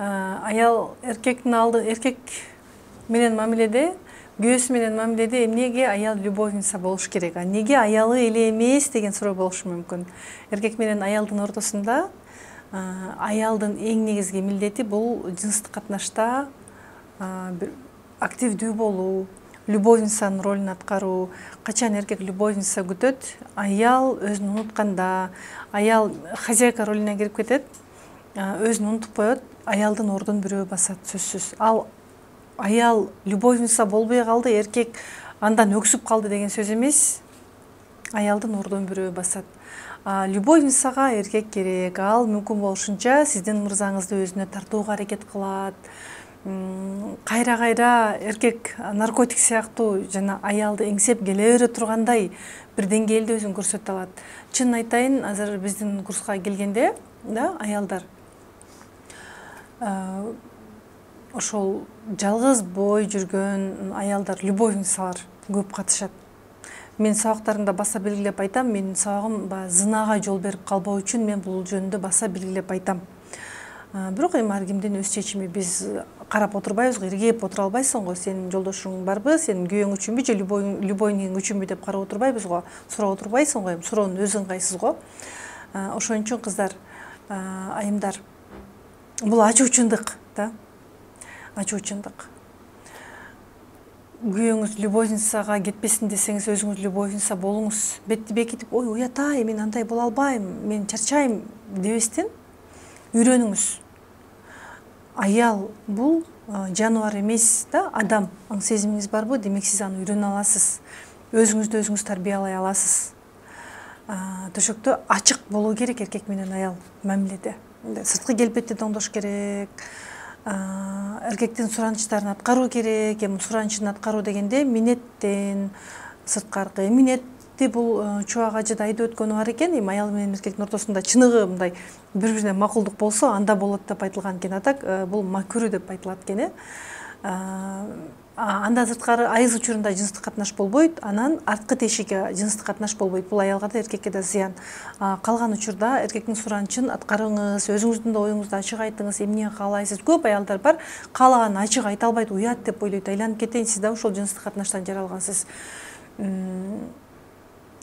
Аял эркектин алды эркек менен мамиледе, күйөөсү менен мамиледе эмнеге аял любовница болуш керек, неге аялы эле эмес деген суроо болушу мүмкүн. Эркек менен аялдын ортосунда аялдын эң негизги милдети бул жыныстык катнашта активдүү болуу, любовницанын ролун аткаруу. Качан эркек любовница күтөт, аял өзүн унутканда, аял хозяйка ролуна кирип кетет, өзүн унутуп коет, аялдын ордун бирөө басат сөзсүз. Ал аял любовница болбой калды, эркек андан өксүп калды деген сөз эмес. Аялдын ордун бирөө басат. Любовницага эркек керек. Ал мүмкүн болушунча сиздин мырзаңызды өзүнө тартууга аракет кылат. Кайра эркек наркотик сыяктуу жана аялды эңсеп келе бере тургандай бир деңгээлде өзүн көрсөтө алат. Чын айтайын, азыр биздин курска келгенде да аялдар ошол жалгыз бой жүргөн аялдар, любовницалар көп катышат. Мен сабактарымда баса белгилеп айтам, менин сабагым зынага жол берип калбоо үчүн мен бул жөнүндө баса белгилеп айтам. Бирок эми ар кимдин өз чечими, биз карап отурбайбыз, иргеп отура албайсың го, сенин жолдошуң барбы, сенин күйөөң үчүнбү же любойниң үчүнбү деп карап отурбайбыз го, сурап отурбайсың го, эми суроонун өзү ыңгайсыз го. Ошон үчүн кыздар, айымдар, бул ачуучундук да, ачуучундук. Күйөөңүз любовницага кетпесин десеңиз, өзүңүз любовница болуңуз. Бетти бекитип, ой, уятай, мен андай боло албайм, мен чарчайм дебестен үйрөнүңүз. Аял бул жаныбар эмес да, адам. Аң сезимиңиз барбы? Демек сиз аны үйрөнө аласыз. Өзүңүздү өзүңүз тарбиялай аласыз. Төшөктө ачык болуу керек эркек менен аял мамиледе. Сырткы келбетти тоңдош керек. Эркектин суранычтарын аткаруу керек. Эми суранычын аткаруу дегенде минеттен сырткаркы минетти бул чубак ажыда айтып өткөнү бар экен. Эми аял менен эркектин ортосунда чыныгы мындай бири-бирине макулдук болсо, анда болот деп айтылган экен. Атак бул макүрү деп айтылат экен. Анда сырткары айыз учурунда жыныстык катнаш болбойт, анан арткы тешикке жыныстык катнаш болбойт. Бул аялга да эркекке да зыян. Калган учурда эркектин суранычын аткарыңыз, өзүңүздүн да оюңузду ачык айтыңыз, эмне каалайсыз. Көп аялдар бар, каалаганын ачык айта албайт, уят деп ойлойт. Айланып кетейин, сиз да ошол жыныстык катнаштан жаралгансыз.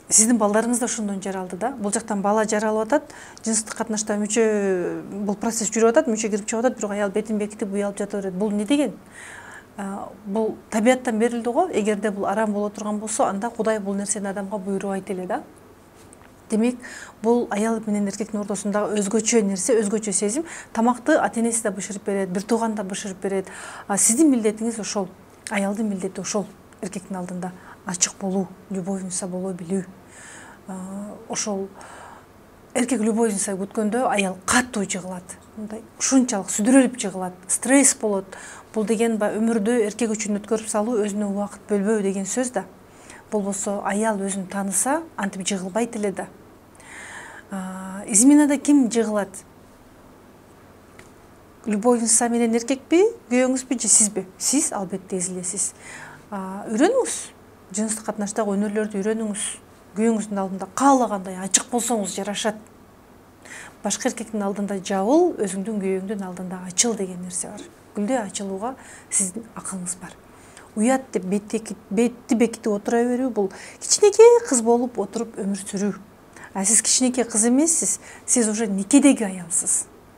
Сиздин балдарыңыз да ошондон жаралды да. Бул жактан бала жаралып атат, жыныстык катнашта мүчө, бул процесс жүрүп атат, мүчө кирип чыгып атат, бирок аял бетин бекитип уялып жата берет. Бул эмне деген? Бул табияттан берилди го. Эгерде бул арам боло турган болсо, анда Кудай бул нерсени адамга буйрубайт эле да. Демек, бул аял менен эркектин ортосундагы өзгөчө нерсе, өзгөчө сезим. Тамакты ата-энеси да бышырып берет, бир тууган да бышырып берет. Сиздин милдетиңиз ошол. Аялдын милдети ошол. Эркектин алдында ачык болуу, любовница боло билүү. Ошол эркек любовница күткөндө аял катуу жыгылат. Мындай ушунчалык сүдүрөлүп жыгылат, стресс болот. Бул деген өмүрдү эркек үчүн өткөрүп салуу, өзүнө убакыт бөлбөө деген сөз да. Болбосо аял өзүн тааныса, антип жыгылбайт эле да. Изменада ким жыгылат? Любовница менен эркекпи, күйөөңүзбү же сизби? Сиз албетте изилесиз. Үйрөнүңүз. Жыныстык катнаштагы өнөрлөрдү үйрөнүңүз. Күйөөңүздүн алдында каалагандай ачык болсоңуз жарашат. Башка эркектин алдында жабыл, өзүңдүн күйөөңдүн алдында ачыл деген нерсе бар. Гүлдөй ачылууга сиздин акылыңыз бар. Уят деп бетти бекитип отура берүү, бул кичинекей кыз болуп отуруп өмүр сүрүү. Сиз кичинекей кыз эмессиз, сиз уже никедеги аялсыз.